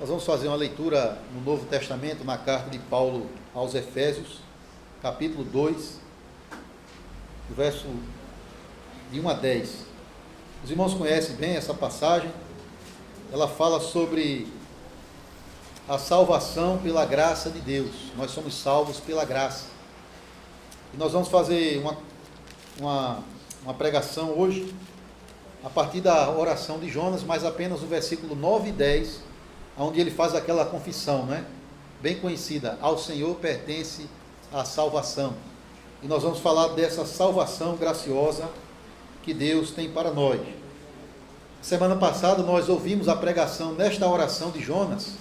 Nós vamos fazer uma leitura no Novo Testamento, na carta de Paulo aos Efésios, capítulo 2, do verso de 1 a 10. Os irmãos conhecem bem essa passagem. Ela fala sobre a salvação pela graça de Deus. Nós somos salvos pela graça. E nós vamos fazer uma pregação hoje, a partir da oração de Jonas, mas apenas no versículo 9 e 10, onde ele faz aquela confissão, né? Bem conhecida: ao Senhor pertence a salvação. E nós vamos falar dessa salvação graciosa que Deus tem para nós. Semana passada nós ouvimos a pregação nesta oração de Jonas,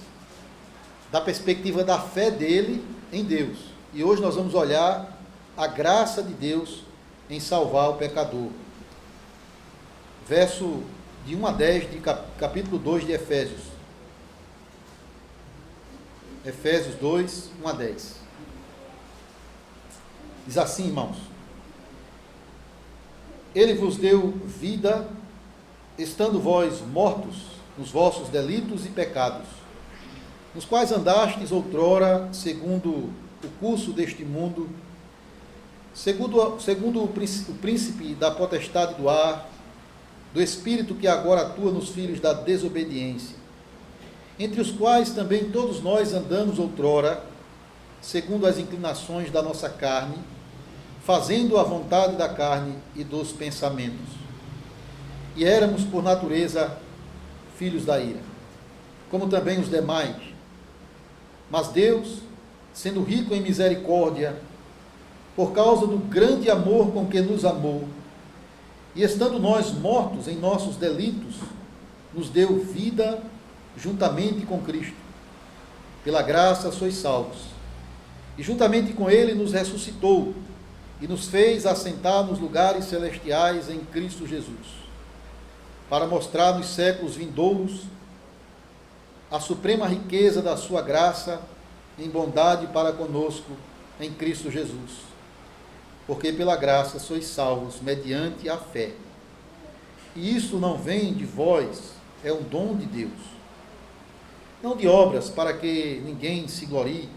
da perspectiva da fé dele em Deus. E hoje nós vamos olhar a graça de Deus em salvar o pecador. Verso de 1 a 10 de capítulo 2 de Efésios. Efésios 2, 1 a 10. Diz assim, irmãos: Ele vos deu vida, estando vós mortos nos vossos delitos e pecados, nos quais andastes outrora, segundo o curso deste mundo, segundo o príncipe da potestade do ar, do espírito que agora atua nos filhos da desobediência, entre os quais também todos nós andamos outrora, segundo as inclinações da nossa carne, fazendo a vontade da carne e dos pensamentos. E éramos, por natureza, filhos da ira, como também os demais. Mas Deus, sendo rico em misericórdia, por causa do grande amor com que nos amou, e estando nós mortos em nossos delitos, nos deu vida juntamente com Cristo. Pela graça sois salvos. E juntamente com Ele nos ressuscitou e nos fez assentar nos lugares celestiais em Cristo Jesus, para mostrar nos séculos vindouros a suprema riqueza da sua graça em bondade para conosco em Cristo Jesus. Porque pela graça sois salvos mediante a fé. E isso não vem de vós, é um dom de Deus. Não de obras, para que ninguém se glorie,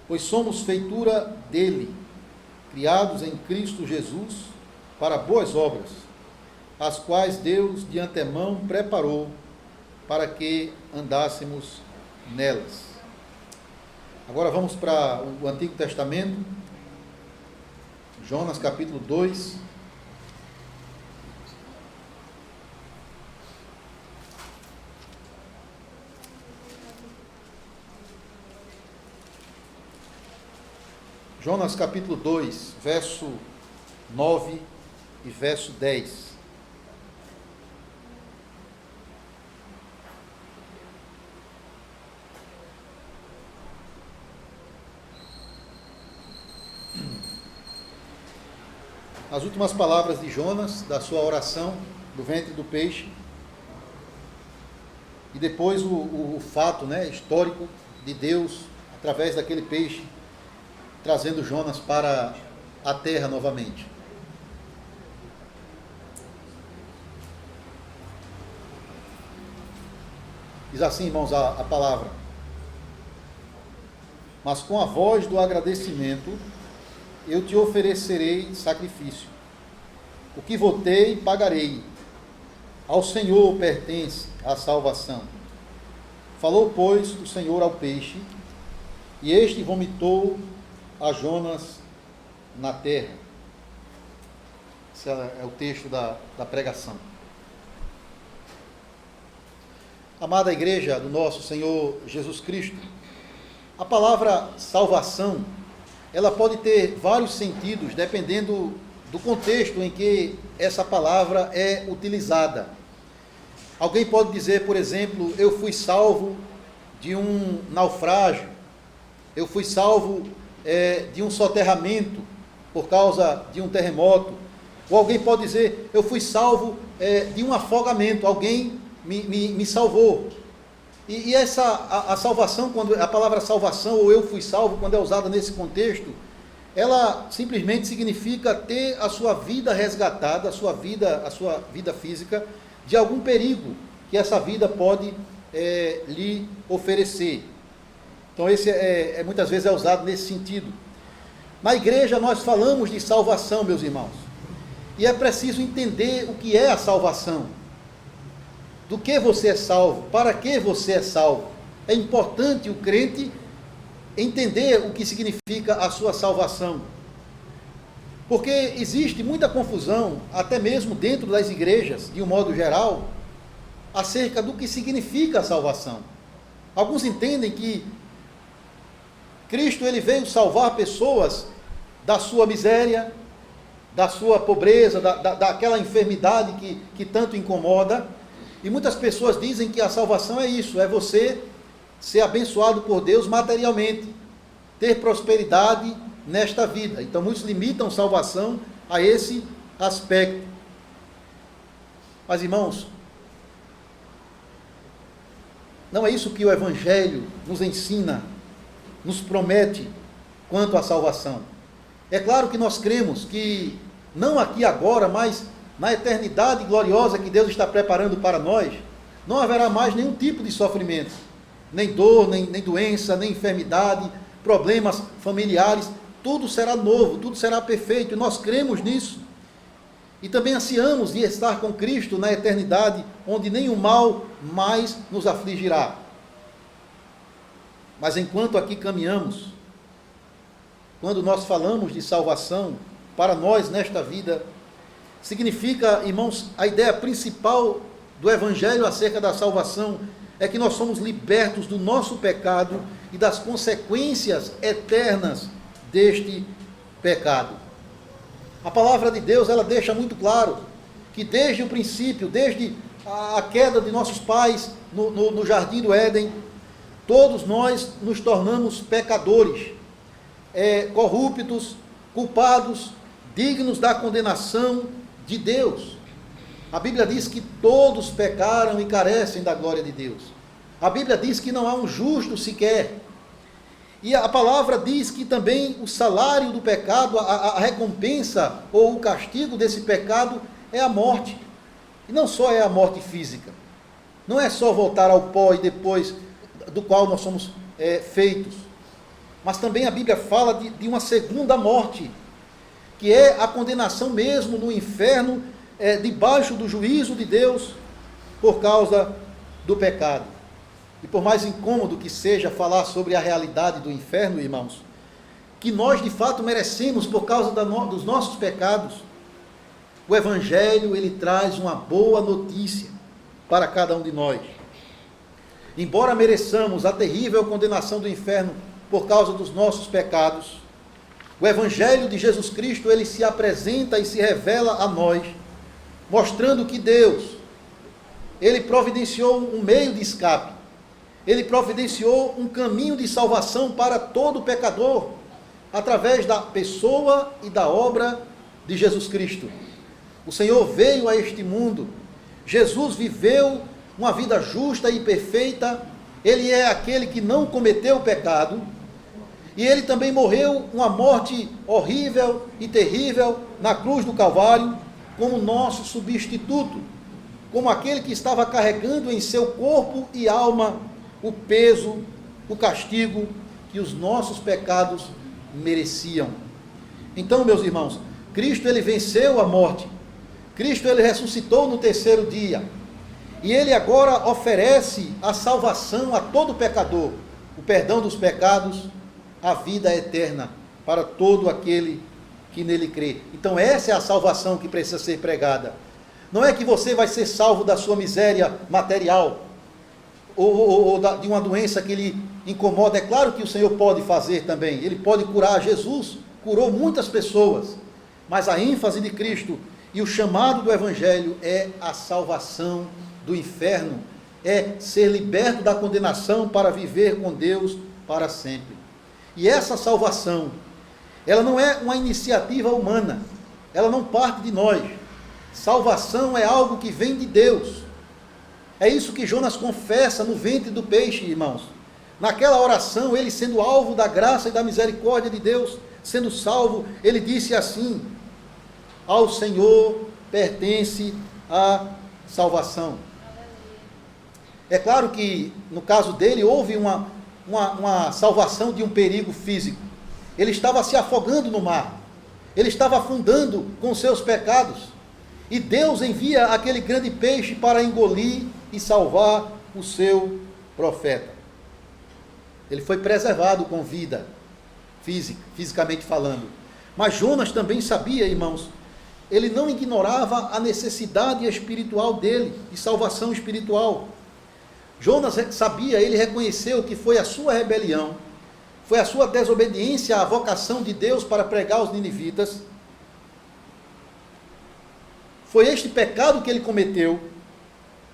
pois somos feitura dele, criados em Cristo Jesus para boas obras, as quais Deus de antemão preparou para que andássemos nelas. Agora vamos para o Antigo Testamento, Jonas capítulo 2. Jonas capítulo 2, verso 9 e verso 10. As últimas palavras de Jonas, da sua oração do ventre do peixe, e depois o fato, né, histórico de Deus, através daquele peixe, trazendo Jonas para a terra novamente. Diz assim, irmãos, a palavra: Mas com a voz do agradecimento eu te oferecerei sacrifício. O que votei, pagarei. Ao Senhor pertence a salvação. Falou, pois, o Senhor ao peixe, e este vomitou a Jonas na terra. Esse é o texto da pregação. Amada igreja do nosso Senhor Jesus Cristo, a palavra salvação, ela pode ter vários sentidos, dependendo do contexto em que essa palavra é utilizada. Alguém pode dizer, por exemplo, eu fui salvo de um naufrágio, eu fui salvo de um soterramento por causa de um terremoto. Ou alguém pode dizer, eu fui salvo de um afogamento, alguém me salvou. E a salvação, quando a palavra salvação, ou eu fui salvo, quando é usada nesse contexto, ela simplesmente significa ter a sua vida resgatada, a sua vida física, de algum perigo que essa vida pode lhe oferecer. Então esse muitas vezes é usado nesse sentido. Na igreja nós falamos de salvação, meus irmãos, e é preciso entender o que é a salvação. Do que você é salvo? Para que você é salvo? É importante o crente entender o que significa a sua salvação. Porque existe muita confusão, até mesmo dentro das igrejas, de um modo geral, acerca do que significa a salvação. Alguns entendem que Cristo ele veio salvar pessoas da sua miséria, da sua pobreza, daquela enfermidade que tanto incomoda. E muitas pessoas dizem que a salvação é isso, é você ser abençoado por Deus materialmente, ter prosperidade nesta vida. Então muitos limitam salvação a esse aspecto. Mas irmãos, não é isso que o Evangelho nos ensina, nos promete quanto à salvação. É claro que nós cremos que, não aqui agora, mas na eternidade gloriosa que Deus está preparando para nós, não haverá mais nenhum tipo de sofrimento, nem dor, nem doença, nem enfermidade, problemas familiares, tudo será novo, tudo será perfeito, e nós cremos nisso. E também ansiamos de estar com Cristo na eternidade, onde nenhum mal mais nos afligirá. Mas enquanto aqui caminhamos, quando nós falamos de salvação, para nós nesta vida, significa, irmãos, a ideia principal do Evangelho acerca da salvação é que nós somos libertos do nosso pecado e das consequências eternas deste pecado. A palavra de Deus, ela deixa muito claro que desde o princípio, desde a queda de nossos pais no jardim do Éden, todos nós nos tornamos pecadores, corruptos, culpados, dignos da condenação de Deus. A Bíblia diz que todos pecaram e carecem da glória de Deus. A Bíblia diz que não há um justo sequer. E a palavra diz que também o salário do pecado, a recompensa ou o castigo desse pecado é a morte. E não só é a morte física. Não é só voltar ao pó e depois do qual nós somos feitos. Mas também a Bíblia fala de uma segunda morte, que é a condenação mesmo no inferno, debaixo do juízo de Deus, por causa do pecado. E por mais incômodo que seja falar sobre a realidade do inferno, irmãos, que nós de fato merecemos por causa dos nossos pecados, o Evangelho ele traz uma boa notícia para cada um de nós. Embora mereçamos a terrível condenação do inferno por causa dos nossos pecados, o Evangelho de Jesus Cristo, ele se apresenta e se revela a nós, mostrando que Deus, ele providenciou um meio de escape, ele providenciou um caminho de salvação para todo pecador, através da pessoa e da obra de Jesus Cristo. O Senhor veio a este mundo, Jesus viveu uma vida justa e perfeita, ele é aquele que não cometeu pecado, e ele também morreu uma morte horrível e terrível na cruz do Calvário, como nosso substituto, como aquele que estava carregando em seu corpo e alma o peso, o castigo que os nossos pecados mereciam. Então, meus irmãos, Cristo ele venceu a morte, Cristo ele ressuscitou no terceiro dia, e ele agora oferece a salvação a todo pecador, o perdão dos pecados, a vida eterna para todo aquele que nele crê. Então essa é a salvação que precisa ser pregada. Não é que você vai ser salvo da sua miséria material, ou de uma doença que lhe incomoda. É claro que o Senhor pode fazer também, ele pode curar. Jesus curou muitas pessoas, mas a ênfase de Cristo e o chamado do Evangelho é a salvação do inferno, é ser liberto da condenação para viver com Deus para sempre. E essa salvação, ela não é uma iniciativa humana, ela não parte de nós. Salvação é algo que vem de Deus. É isso que Jonas confessa no ventre do peixe, irmãos. Naquela oração, ele sendo alvo da graça e da misericórdia de Deus, sendo salvo, ele disse assim: ao Senhor pertence a salvação. É claro que, no caso dele, houve uma salvação de um perigo físico. Ele estava se afogando no mar. Ele estava afundando com seus pecados. E Deus envia aquele grande peixe para engolir e salvar o seu profeta. Ele foi preservado com vida, fisicamente falando. Mas Jonas também sabia, irmãos, ele não ignorava a necessidade espiritual dele, de salvação espiritual. Jonas sabia, ele reconheceu que foi a sua rebelião, foi a sua desobediência à vocação de Deus para pregar aos ninivitas. Foi este pecado que ele cometeu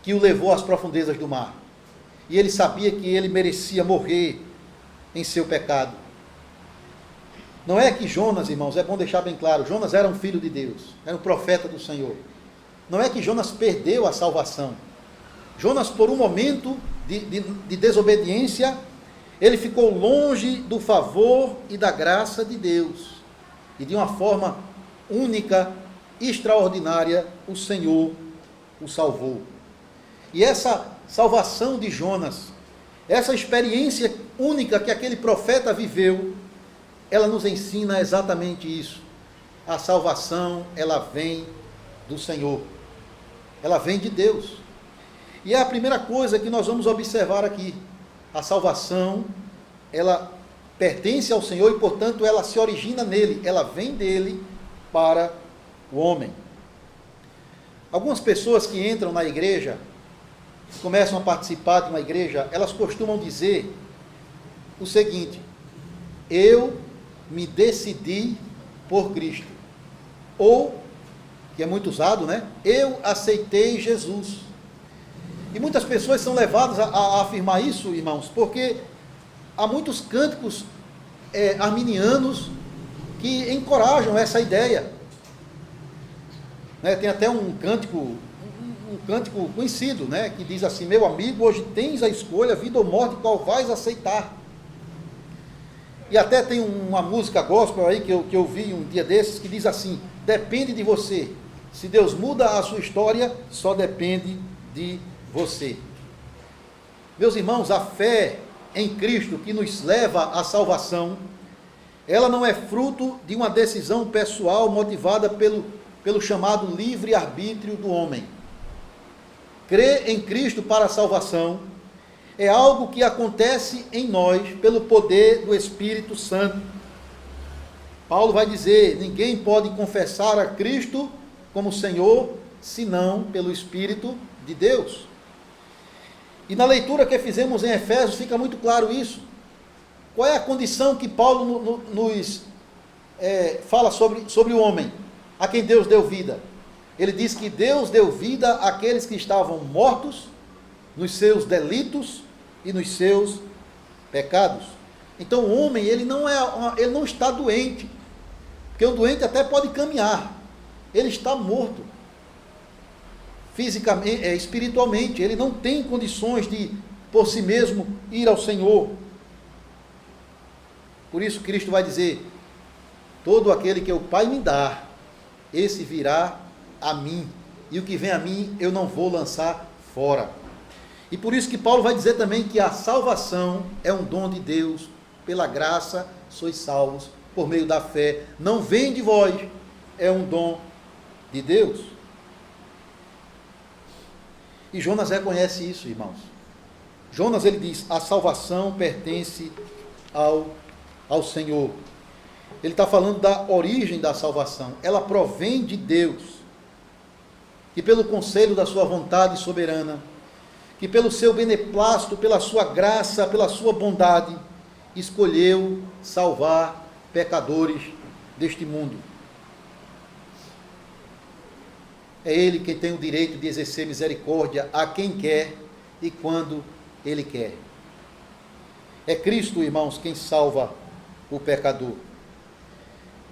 que o levou às profundezas do mar. E ele sabia que ele merecia morrer em seu pecado. Não é que Jonas, irmãos, é bom deixar bem claro, Jonas era um filho de Deus, era um profeta do Senhor. Não é que Jonas perdeu a salvação. Jonas, por um momento de desobediência, ele ficou longe do favor e da graça de Deus. E de uma forma única, extraordinária, o Senhor o salvou. E essa salvação de Jonas, essa experiência única que aquele profeta viveu, ela nos ensina exatamente isso. A salvação, ela vem do Senhor. Ela vem de Deus. E é a primeira coisa que nós vamos observar aqui. A salvação, ela pertence ao Senhor e, portanto, ela se origina nele. Ela vem dele para o homem. Algumas pessoas que entram na igreja, começam a participar de uma igreja, elas costumam dizer o seguinte: eu me decidi por Cristo. Ou, que é muito usado, né? Eu aceitei Jesus. E muitas pessoas são levadas a afirmar isso, irmãos, porque há muitos cânticos arminianos que encorajam essa ideia. Né? Tem até um cântico conhecido, né? Que diz assim: meu amigo, hoje tens a escolha, vida ou morte, qual vais aceitar. E até tem uma música gospel aí que eu vi um dia desses, que diz assim: depende de você. Se Deus muda a sua história, só depende de você. Meus irmãos, a fé em Cristo que nos leva à salvação, ela não é fruto de uma decisão pessoal motivada pelo chamado livre-arbítrio do homem. Crer em Cristo para a salvação é algo que acontece em nós pelo poder do Espírito Santo. Paulo vai dizer: ninguém pode confessar a Cristo como Senhor, senão pelo Espírito de Deus. E na leitura que fizemos em Efésios fica muito claro isso. Qual é a condição que Paulo nos fala sobre o homem, a quem Deus deu vida? Ele diz que Deus deu vida àqueles que estavam mortos nos seus delitos e nos seus pecados. Então o homem, ele não está doente, porque o doente até pode caminhar, ele está morto fisicamente, espiritualmente, ele não tem condições de por si mesmo ir ao Senhor. Por isso Cristo vai dizer: todo aquele que o Pai me dá, esse virá a mim, e o que vem a mim eu não vou lançar fora. E por isso que Paulo vai dizer também que a salvação é um dom de Deus, pela graça sois salvos, por meio da fé, não vem de vós, é um dom de Deus. E Jonas reconhece isso, irmãos. Jonas, ele diz: a salvação pertence ao Senhor. Ele está falando da origem da salvação. Ela provém de Deus, que pelo conselho da sua vontade soberana, que pelo seu beneplácito, pela sua graça, pela sua bondade, escolheu salvar pecadores deste mundo. É Ele quem tem o direito de exercer misericórdia a quem quer e quando Ele quer. É Cristo, irmãos, quem salva o pecador.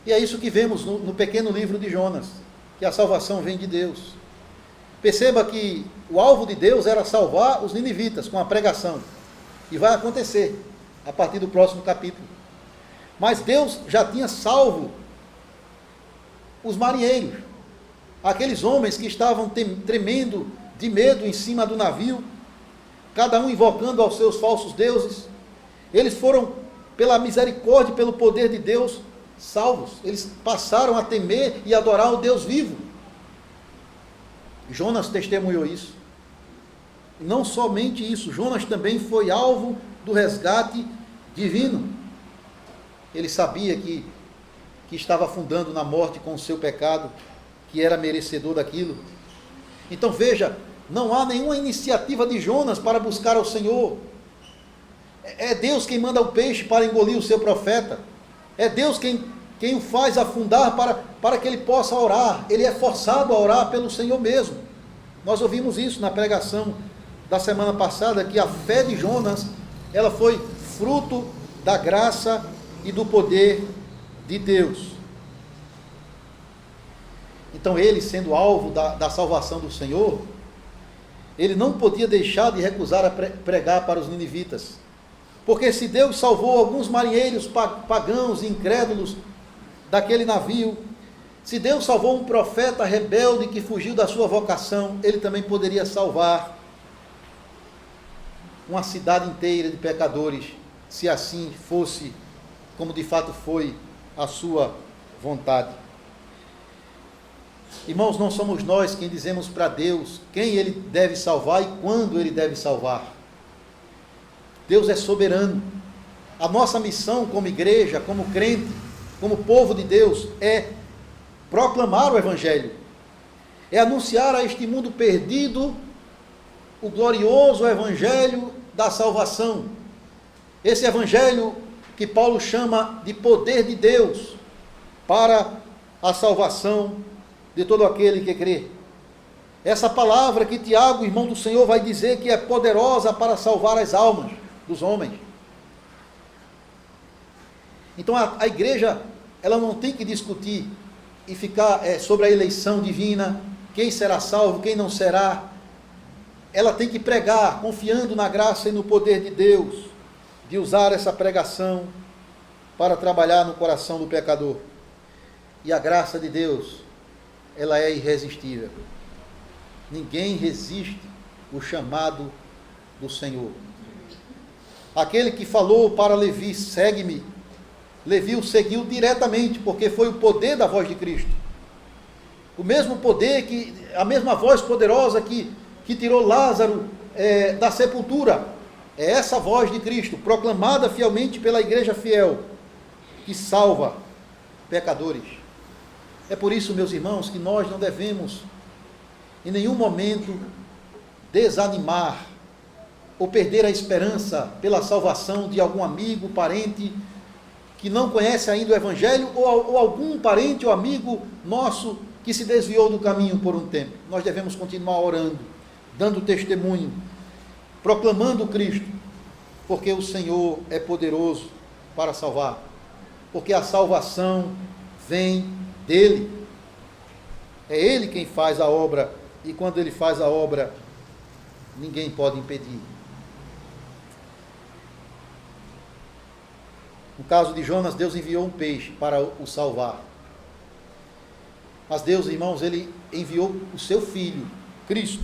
E é isso que vemos no pequeno livro de Jonas, que a salvação vem de Deus. Perceba que o alvo de Deus era salvar os ninivitas com a pregação. E vai acontecer a partir do próximo capítulo. Mas Deus já tinha salvo os marinheiros, aqueles homens que estavam tremendo de medo em cima do navio, cada um invocando aos seus falsos deuses. Eles foram, pela misericórdia e pelo poder de Deus, salvos. Eles passaram a temer e adorar o Deus vivo. Jonas testemunhou isso. E não somente isso, Jonas também foi alvo do resgate divino. Ele sabia que estava afundando na morte com o seu pecado, que era merecedor daquilo. Então veja, não há nenhuma iniciativa de Jonas para buscar ao Senhor. É Deus quem manda o peixe para engolir o seu profeta. É Deus quem o faz afundar para que ele possa orar. Ele é forçado a orar pelo Senhor mesmo. Nós ouvimos isso na pregação da semana passada, que a fé de Jonas, ela foi fruto da graça e do poder de Deus. Então ele, sendo alvo da salvação do Senhor, ele não podia deixar de recusar a pregar para os ninivitas. Porque se Deus salvou alguns marinheiros pagãos e incrédulos daquele navio, se Deus salvou um profeta rebelde que fugiu da sua vocação, ele também poderia salvar uma cidade inteira de pecadores, se assim fosse, como de fato foi a sua vontade. Irmãos, não somos nós quem dizemos para Deus quem Ele deve salvar e quando Ele deve salvar. Deus é soberano. A nossa missão como igreja, como crente, como povo de Deus, é proclamar o Evangelho. É anunciar a este mundo perdido o glorioso Evangelho da salvação. Esse Evangelho que Paulo chama de poder de Deus para a salvação de todo aquele que crê. Essa palavra que Tiago, irmão do Senhor, vai dizer que é poderosa para salvar as almas dos homens. Então a igreja, ela não tem que discutir e ficar sobre a eleição divina, quem será salvo, quem não será. Ela tem que pregar, confiando na graça e no poder de Deus, de usar essa pregação para trabalhar no coração do pecador. E a graça de Deus, ela é irresistível. Ninguém resiste o chamado do Senhor. Aquele que falou para Levi, segue-me, Levi o seguiu diretamente, porque foi o poder da voz de Cristo. O mesmo poder, a mesma voz poderosa que tirou Lázaro da sepultura. É essa voz de Cristo, proclamada fielmente pela igreja fiel, que salva pecadores. É por isso, meus irmãos, que nós não devemos, em nenhum momento, desanimar ou perder a esperança pela salvação de algum amigo, parente, que não conhece ainda o Evangelho, ou algum parente ou amigo nosso que se desviou do caminho por um tempo. Nós devemos continuar orando, dando testemunho, proclamando Cristo, porque o Senhor é poderoso para salvar, porque a salvação vem dele. É Ele quem faz a obra, e quando Ele faz a obra, ninguém pode impedir. No caso de Jonas, Deus enviou um peixe para o salvar. Mas Deus, irmãos, Ele enviou o seu Filho, Cristo,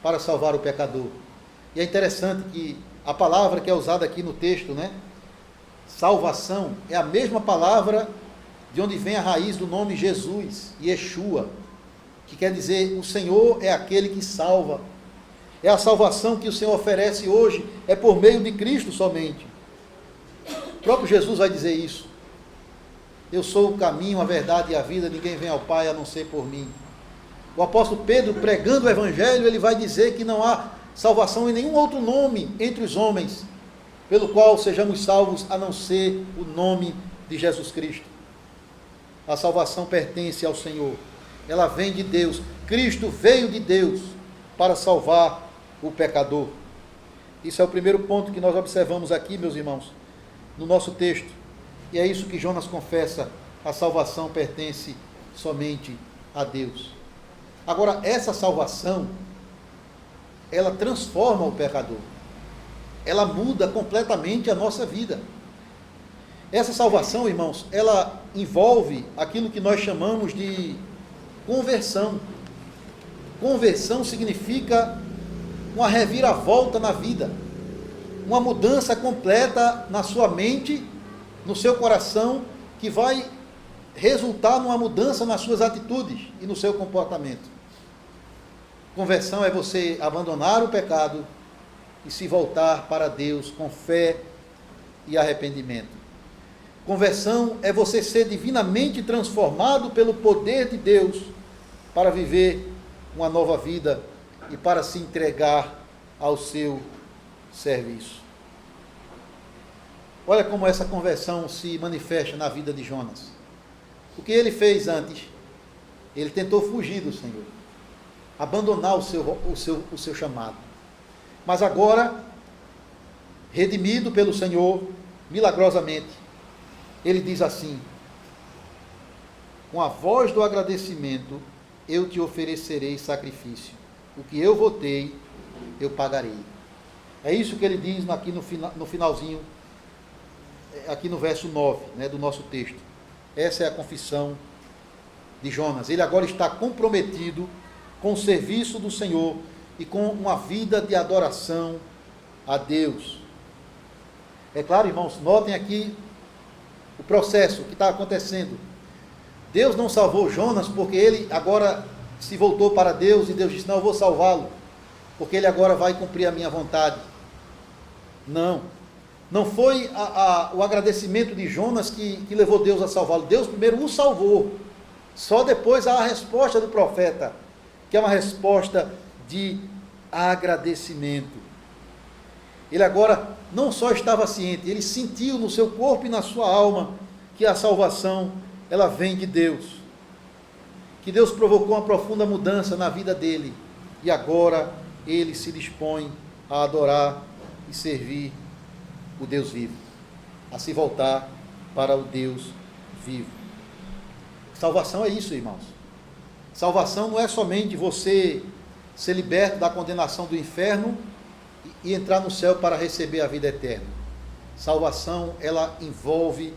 para salvar o pecador. E é interessante que a palavra que é usada aqui no texto, salvação, é a mesma palavra de onde vem a raiz do nome Jesus, Yeshua, que quer dizer, o Senhor é aquele que salva. É a salvação que o Senhor oferece hoje, é por meio de Cristo somente. O próprio Jesus vai dizer isso. Eu sou o caminho, a verdade e a vida, ninguém vem ao Pai a não ser por mim. O apóstolo Pedro, pregando o Evangelho, ele vai dizer que não há salvação em nenhum outro nome entre os homens, pelo qual sejamos salvos, a não ser o nome de Jesus Cristo. A salvação pertence ao Senhor. Ela vem de Deus. Cristo veio de Deus para salvar o pecador. Isso é o primeiro ponto que nós observamos aqui, meus irmãos, no nosso texto. E é isso que Jonas confessa: a salvação pertence somente a Deus. Agora, essa salvação, ela transforma o pecador. Ela muda completamente a nossa vida. Essa salvação, irmãos, ela envolve aquilo que nós chamamos de conversão. Conversão significa uma reviravolta na vida, uma mudança completa na sua mente, no seu coração, que vai resultar numa mudança nas suas atitudes e no seu comportamento. Conversão é você abandonar o pecado e se voltar para Deus com fé e arrependimento. Conversão é você ser divinamente transformado pelo poder de Deus para viver uma nova vida e para se entregar ao seu serviço. Olha como essa conversão se manifesta na vida de Jonas. O que ele fez antes? Ele tentou fugir do Senhor, abandonar o seu chamado. Mas agora, redimido pelo Senhor, milagrosamente, ele diz assim: com a voz do agradecimento, eu te oferecerei sacrifício. O que eu votei, eu pagarei. É isso que ele diz aqui no finalzinho, aqui no verso 9, do nosso texto. Essa é a confissão de Jonas. Ele agora está comprometido com o serviço do Senhor e com uma vida de adoração a Deus. É claro, irmãos, notem aqui o processo que está acontecendo. Deus não salvou Jonas porque ele agora se voltou para Deus e Deus disse: não, eu vou salvá-lo, porque ele agora vai cumprir a minha vontade. Não foi o agradecimento de Jonas que levou Deus a salvá-lo. Deus primeiro o salvou, só depois há a resposta do profeta, que é uma resposta de agradecimento. Ele agora não só estava ciente, ele sentiu no seu corpo e na sua alma que a salvação, ela vem de Deus. Que Deus provocou uma profunda mudança na vida dele. E agora ele se dispõe a adorar e servir o Deus vivo. A se voltar para o Deus vivo. Salvação é isso, irmãos. Salvação não é somente você ser liberto da condenação do inferno e entrar no céu para receber a vida eterna. Salvação, ela envolve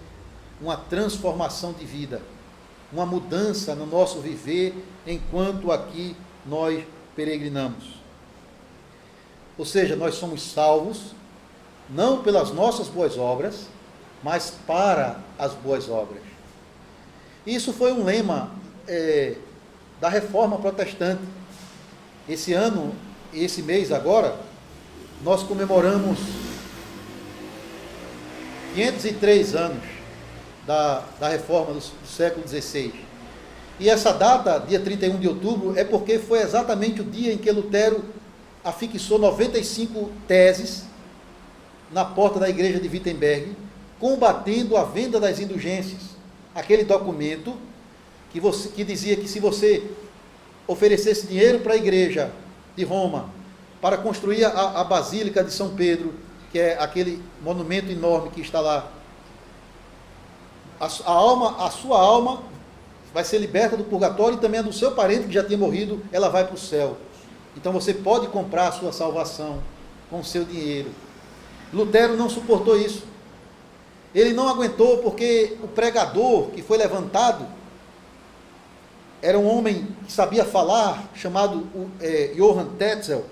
uma transformação de vida, uma mudança no nosso viver enquanto aqui nós peregrinamos. Ou seja, nós somos salvos não pelas nossas boas obras, mas para as boas obras. Isso foi um lema da Reforma Protestante. Esse ano, esse mês agora, nós comemoramos 503 anos da Reforma do século XVI. E essa data, dia 31 de outubro, é porque foi exatamente o dia em que Lutero afixou 95 teses na porta da igreja de Wittenberg, combatendo a venda das indulgências. Aquele documento que dizia que se você oferecesse dinheiro para a igreja de Roma para construir a Basílica de São Pedro, que é aquele monumento enorme que está lá, a sua alma vai ser liberta do purgatório, e também a do seu parente que já tinha morrido, ela vai para o céu. Então você pode comprar a sua salvação com o seu dinheiro. Lutero não suportou isso. Ele não aguentou, porque o pregador que foi levantado era um homem que sabia falar, chamado Johann Tetzel.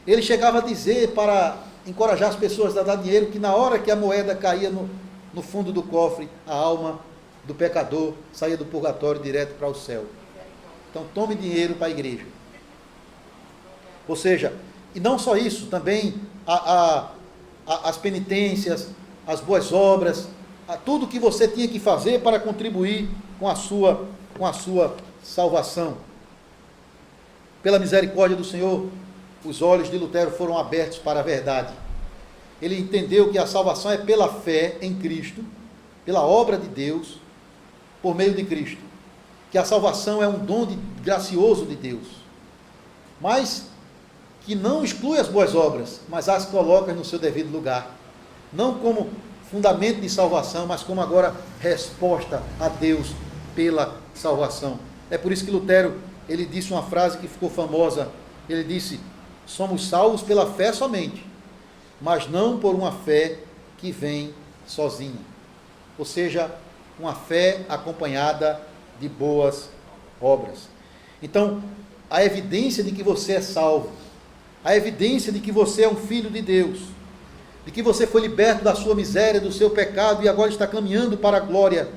Ele chegava a dizer, para encorajar as pessoas a dar dinheiro, que na hora que a moeda caía no fundo do cofre, a alma do pecador saía do purgatório direto para o céu. Então tome dinheiro para a igreja. Ou seja, e não só isso, também as penitências, as boas obras, tudo que você tinha que fazer para contribuir com a sua salvação. Pela misericórdia do Senhor, os olhos de Lutero foram abertos para a verdade. Ele entendeu que a salvação é pela fé em Cristo, pela obra de Deus, por meio de Cristo. Que a salvação é um dom gracioso de Deus, mas que não exclui as boas obras, mas as coloca no seu devido lugar. Não como fundamento de salvação, mas como agora resposta a Deus pela salvação. É por isso que Lutero, ele disse uma frase que ficou famosa. Ele disse: somos salvos pela fé somente, mas não por uma fé que vem sozinha. Ou seja, uma fé acompanhada de boas obras. Então, a evidência de que você é salvo, a evidência de que você é um filho de Deus, de que você foi liberto da sua miséria, do seu pecado e agora está caminhando para a glória,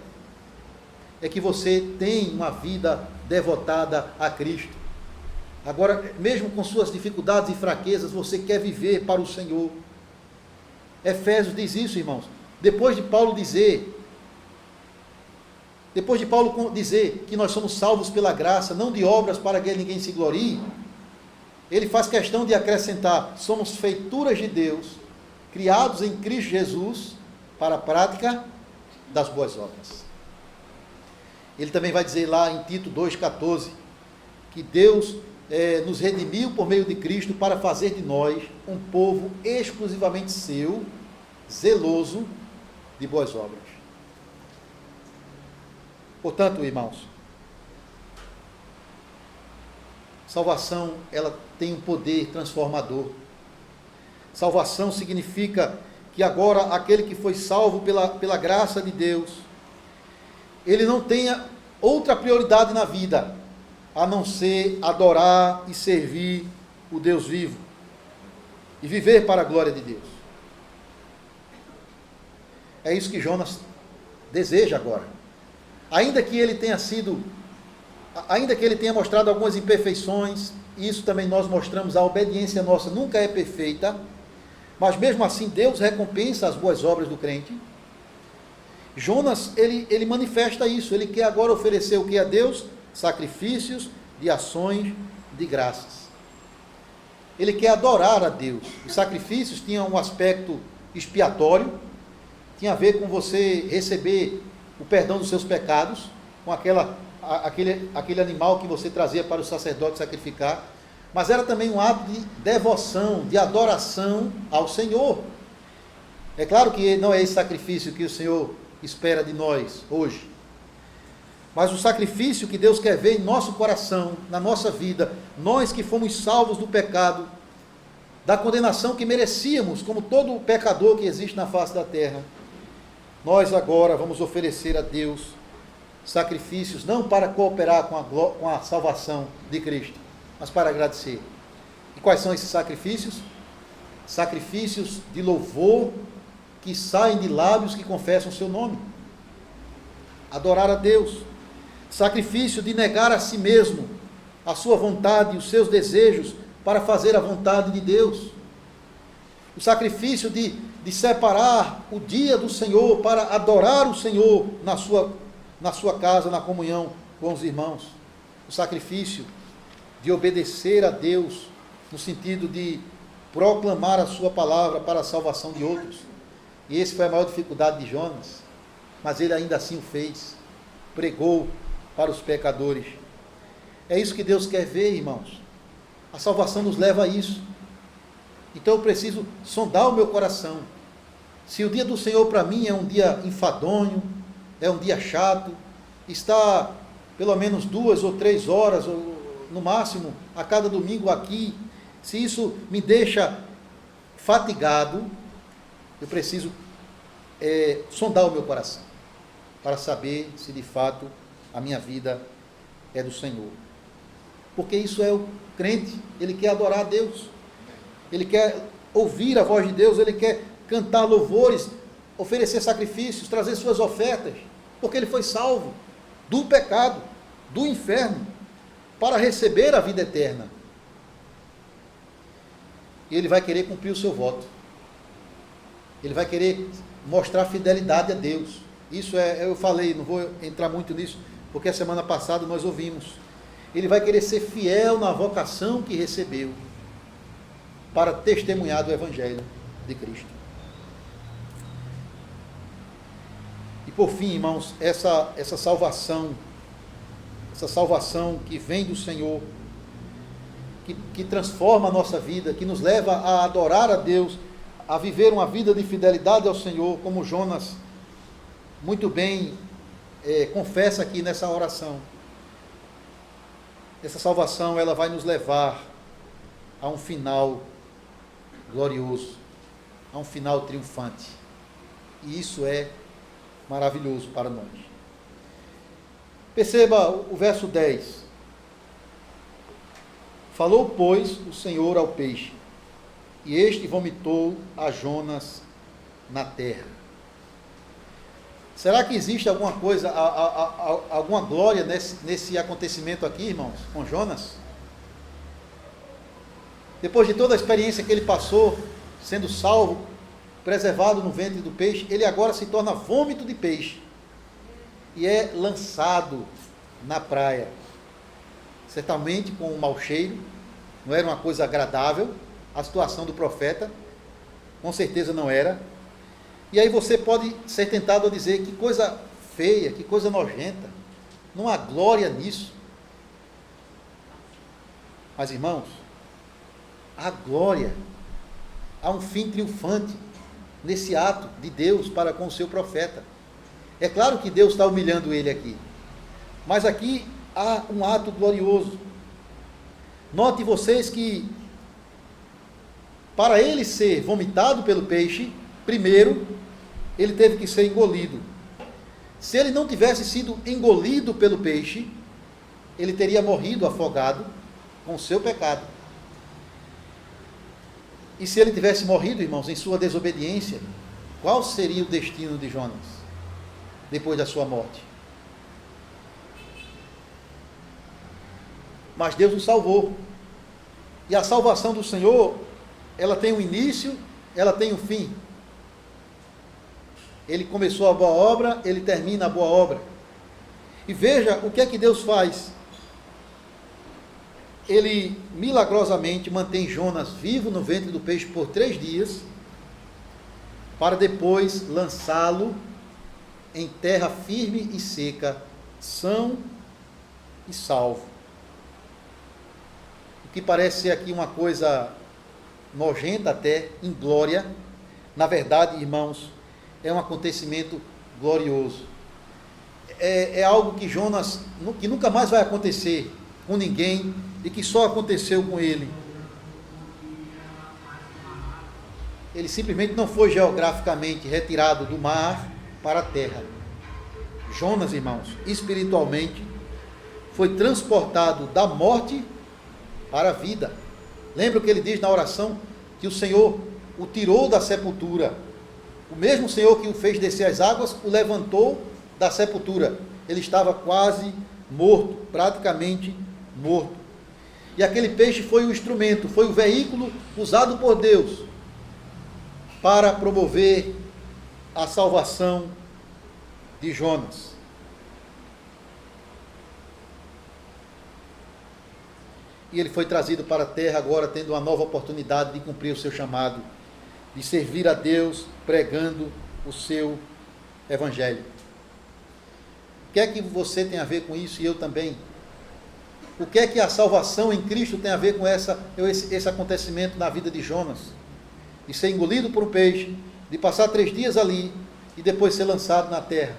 é que você tem uma vida devotada a Cristo. Agora, mesmo com suas dificuldades e fraquezas, você quer viver para o Senhor. Efésios diz isso, irmãos. Depois de Paulo dizer que nós somos salvos pela graça, não de obras para que ninguém se glorie, ele faz questão de acrescentar: somos feituras de Deus, criados em Cristo Jesus, para a prática das boas obras. Ele também vai dizer lá em Tito 2,14, que Deus nos redimiu por meio de Cristo para fazer de nós um povo exclusivamente seu, zeloso de boas obras. Portanto, irmãos, salvação, ela tem um poder transformador. Salvação significa que agora aquele que foi salvo pela graça de Deus, ele não tenha outra prioridade na vida, a não ser adorar e servir o Deus vivo, e viver para a glória de Deus. É isso que Jonas deseja agora. Ainda que ele tenha mostrado algumas imperfeições, isso também nós mostramos, a obediência nossa nunca é perfeita, mas mesmo assim Deus recompensa as boas obras do crente. Jonas, ele manifesta isso, ele quer agora oferecer o que a Deus? Sacrifícios de ações de graças. Ele quer adorar a Deus. Os sacrifícios tinham um aspecto expiatório, tinha a ver com você receber o perdão dos seus pecados, com aquele animal que você trazia para o sacerdote sacrificar, mas era também um ato de devoção, de adoração ao Senhor. É claro que não é esse sacrifício que o Senhor espera de nós hoje, mas o sacrifício que Deus quer ver em nosso coração, na nossa vida, nós que fomos salvos do pecado, da condenação que merecíamos, como todo pecador que existe na face da terra, nós agora vamos oferecer a Deus sacrifícios, não para cooperar com a salvação de Cristo, mas para agradecer. E quais são esses sacrifícios? Sacrifícios de louvor, que saem de lábios que confessam o seu nome. Adorar a Deus. Sacrifício de negar a si mesmo, a sua vontade, os seus desejos, para fazer a vontade de Deus. O sacrifício de separar o dia do Senhor para adorar o Senhor na sua casa, na comunhão com os irmãos. O sacrifício de obedecer a Deus, no sentido de proclamar a sua palavra para a salvação de outros. E essa foi a maior dificuldade de Jonas, mas ele ainda assim o fez, pregou para os pecadores. É isso que Deus quer ver, irmãos. A salvação nos leva a isso. Então eu preciso sondar o meu coração. Se o dia do Senhor para mim é um dia enfadonho, é um dia chato, está pelo menos 2 ou 3 horas, ou no máximo, a cada domingo aqui, se isso me deixa fatigado, eu preciso sondar o meu coração, para saber se de fato a minha vida é do Senhor. Porque isso é o crente, ele quer adorar a Deus, ele quer ouvir a voz de Deus, ele quer cantar louvores, oferecer sacrifícios, trazer suas ofertas, porque ele foi salvo do pecado, do inferno, para receber a vida eterna. E ele vai querer cumprir o seu voto. Ele vai querer mostrar fidelidade a Deus. Isso eu falei, não vou entrar muito nisso, porque a semana passada nós ouvimos. Ele vai querer ser fiel na vocação que recebeu, para testemunhar do Evangelho de Cristo. E por fim, irmãos, essa salvação que vem do Senhor, que transforma a nossa vida, que nos leva a adorar a Deus, a viver uma vida de fidelidade ao Senhor, como Jonas muito bem confessa aqui nessa oração. Essa salvação, ela vai nos levar a um final glorioso, a um final triunfante. E isso é maravilhoso para nós. Perceba o verso 10. Falou, pois, o Senhor ao peixe, e este vomitou a Jonas na terra. Será que existe alguma coisa, alguma glória nesse acontecimento aqui, irmãos, com Jonas? Depois de toda a experiência que ele passou, sendo salvo, preservado no ventre do peixe, ele agora se torna vômito de peixe e é lançado na praia. Certamente com um mau cheiro, não era uma coisa agradável a situação do profeta, com certeza não era. E aí você pode ser tentado a dizer: que coisa feia, que coisa nojenta, não há glória nisso. Mas, irmãos, há glória, há um fim triunfante nesse ato de Deus para com o seu profeta. É claro que Deus está humilhando ele aqui, mas aqui há um ato glorioso. Note vocês que, para ele ser vomitado pelo peixe, primeiro, ele teve que ser engolido. Se ele não tivesse sido engolido pelo peixe, ele teria morrido afogado com o seu pecado. E se ele tivesse morrido, irmãos, em sua desobediência, qual seria o destino de Jonas depois da sua morte? Mas Deus o salvou. E a salvação do Senhor, ela tem um início, ela tem um fim. Ele começou a boa obra, ele termina a boa obra. E veja o que é que Deus faz. Ele milagrosamente mantém Jonas vivo no ventre do peixe por 3 dias, para depois lançá-lo em terra firme e seca, são e salvo. O que parece ser aqui uma coisa nojenta até, inglória, na verdade, irmãos, é um acontecimento glorioso. É algo que Jonas, que nunca mais vai acontecer com ninguém, e que só aconteceu com ele. Ele simplesmente não foi geograficamente retirado do mar para a terra. Jonas, irmãos, espiritualmente, foi transportado da morte para a vida. Lembra o que ele diz na oração? Que o Senhor o tirou da sepultura. O mesmo Senhor que o fez descer as águas, o levantou da sepultura. Ele estava quase morto, praticamente morto. E aquele peixe foi o instrumento, foi o veículo usado por Deus para promover a salvação de Jonas. E ele foi trazido para a terra agora, tendo uma nova oportunidade de cumprir o seu chamado, de servir a Deus pregando o seu evangelho. O que é que você tem a ver com isso e eu também? O que é que a salvação em Cristo tem a ver com esse acontecimento na vida de Jonas? De ser engolido por um peixe, de passar 3 dias ali e depois ser lançado na terra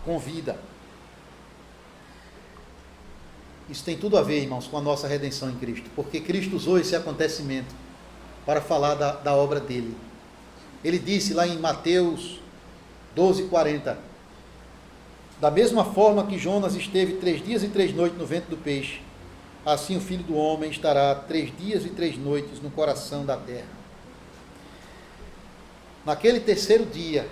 com vida. Isso tem tudo a ver, irmãos, com a nossa redenção em Cristo, porque Cristo usou esse acontecimento para falar da obra dele. Ele disse lá em Mateus 12:40, da mesma forma que Jonas esteve 3 dias e 3 noites no ventre do peixe, assim o Filho do Homem estará 3 dias e 3 noites no coração da terra. Naquele 3º dia,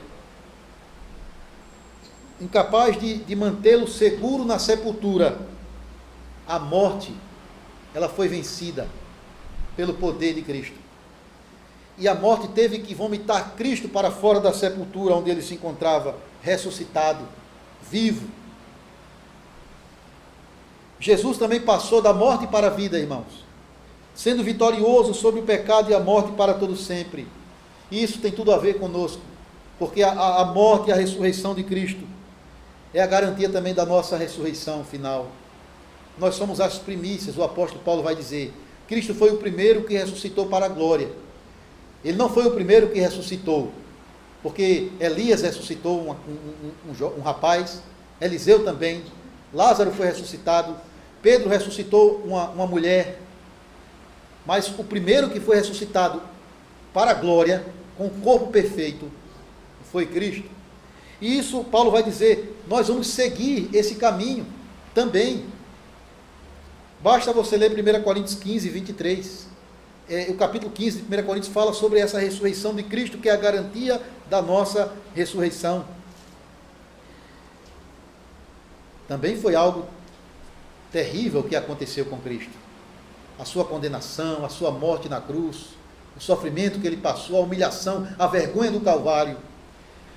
incapaz de mantê-lo seguro na sepultura, a morte, ela foi vencida pelo poder de Cristo. E a morte teve que vomitar Cristo para fora da sepultura onde ele se encontrava, ressuscitado, vivo. Jesus também passou da morte para a vida, irmãos, sendo vitorioso sobre o pecado e a morte para todo sempre. E isso tem tudo a ver conosco, porque a morte e a ressurreição de Cristo é a garantia também da nossa ressurreição final. Nós somos as primícias, o apóstolo Paulo vai dizer. Cristo foi o primeiro que ressuscitou para a glória. Ele não foi o primeiro que ressuscitou, porque Elias ressuscitou um rapaz, Eliseu também, Lázaro foi ressuscitado, Pedro ressuscitou uma mulher, mas o primeiro que foi ressuscitado para a glória, com o corpo perfeito, foi Cristo. E isso Paulo vai dizer, nós vamos seguir esse caminho também. Basta você ler 1 Coríntios 15, 23. O capítulo 15 de 1 Coríntios fala sobre essa ressurreição de Cristo, que é a garantia da nossa ressurreição. Também foi algo terrível que aconteceu com Cristo. A sua condenação, a sua morte na cruz, o sofrimento que ele passou, a humilhação, a vergonha do Calvário.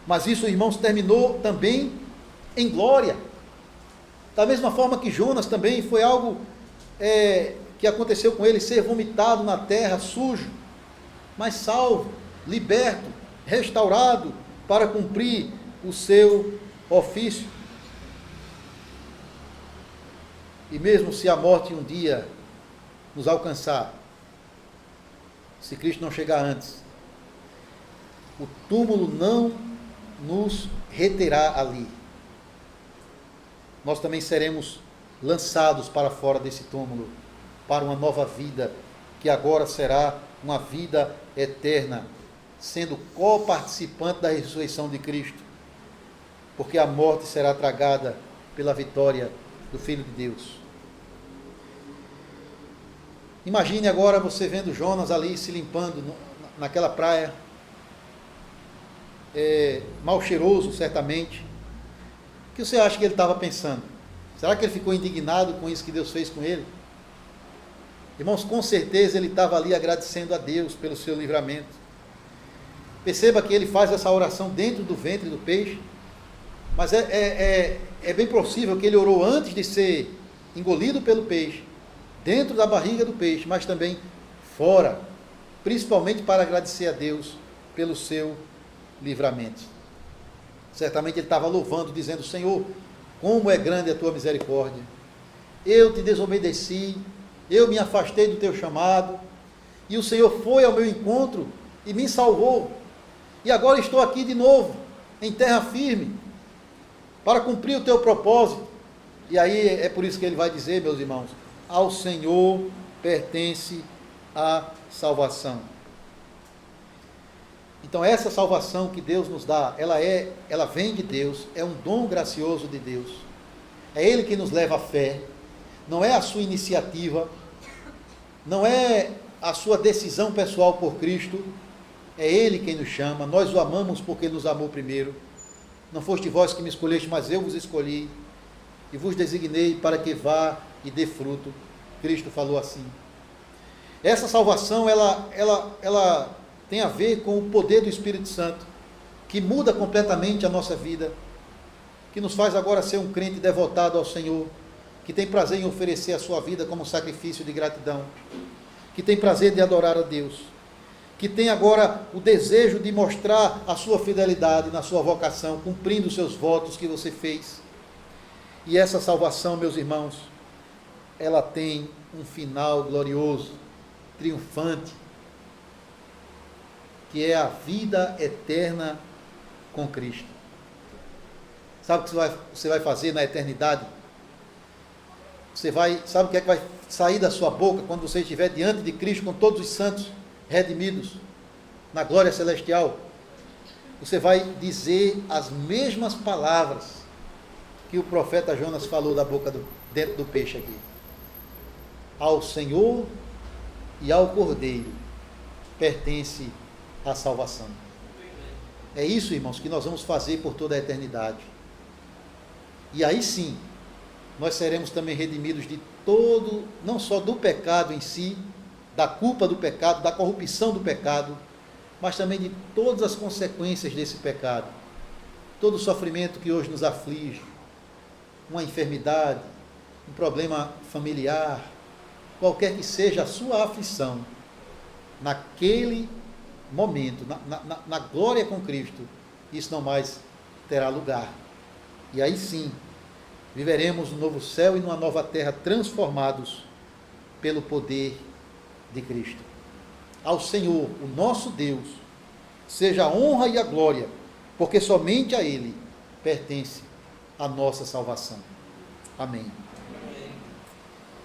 Mas isso, irmãos, terminou também em glória. Da mesma forma que Jonas também foi algo que aconteceu com ele, ser vomitado na terra, sujo, mas salvo, liberto, restaurado, para cumprir o seu ofício. E mesmo se a morte um dia nos alcançar, se Cristo não chegar antes, o túmulo não nos reterá ali. Nós também seremos lançados para fora desse túmulo, para uma nova vida, que agora será uma vida eterna, sendo co-participante da ressurreição de Cristo, porque a morte será tragada pela vitória do Filho de Deus. Imagine agora você vendo Jonas ali se limpando naquela praia, mal cheiroso certamente. O que você acha que ele estava pensando? Será que ele ficou indignado com isso que Deus fez com ele? Irmãos, com certeza ele estava ali agradecendo a Deus pelo seu livramento. Perceba que ele faz essa oração dentro do ventre do peixe, mas é bem possível que ele orou antes de ser engolido pelo peixe, dentro da barriga do peixe, mas também fora, principalmente para agradecer a Deus pelo seu livramento. Certamente ele estava louvando, dizendo: Senhor, como é grande a tua misericórdia, eu te desobedeci, eu me afastei do teu chamado, e o Senhor foi ao meu encontro e me salvou, e agora estou aqui de novo, em terra firme, para cumprir o teu propósito. E aí é por isso que ele vai dizer, meus irmãos: ao Senhor pertence a salvação. Então essa salvação que Deus nos dá, ela vem de Deus, é um dom gracioso de Deus. É Ele que nos leva à fé, não é a sua iniciativa, não é a sua decisão pessoal por Cristo, é Ele quem nos chama, nós o amamos porque Ele nos amou primeiro. Não foste vós que me escolheste, mas eu vos escolhi, e vos designei para que vá e dê fruto. Cristo falou assim. Essa salvação, ela tem a ver com o poder do Espírito Santo, que muda completamente a nossa vida, que nos faz agora ser um crente devotado ao Senhor, que tem prazer em oferecer a sua vida como sacrifício de gratidão, que tem prazer de adorar a Deus, que tem agora o desejo de mostrar a sua fidelidade na sua vocação, cumprindo os seus votos que você fez. E essa salvação, meus irmãos, ela tem um final glorioso, triunfante, que é a vida eterna com Cristo. Sabe o que você vai fazer na eternidade? Sabe o que é que vai sair da sua boca quando você estiver diante de Cristo com todos os santos redimidos na glória celestial? Você vai dizer as mesmas palavras que o profeta Jonas falou da boca dentro do peixe aqui. Ao Senhor e ao Cordeiro pertence a salvação. É isso, irmãos, que nós vamos fazer por toda a eternidade. E aí sim, nós seremos também redimidos de todo, não só do pecado em si, da culpa do pecado, da corrupção do pecado, mas também de todas as consequências desse pecado. Todo o sofrimento que hoje nos aflige, uma enfermidade, um problema familiar, qualquer que seja a sua aflição, naquele momento, na glória com Cristo, isso não mais terá lugar. E aí sim, viveremos no novo céu e numa nova terra, transformados pelo poder de Cristo. Ao Senhor, o nosso Deus, seja a honra e a glória, porque somente a Ele pertence a nossa salvação. Amém.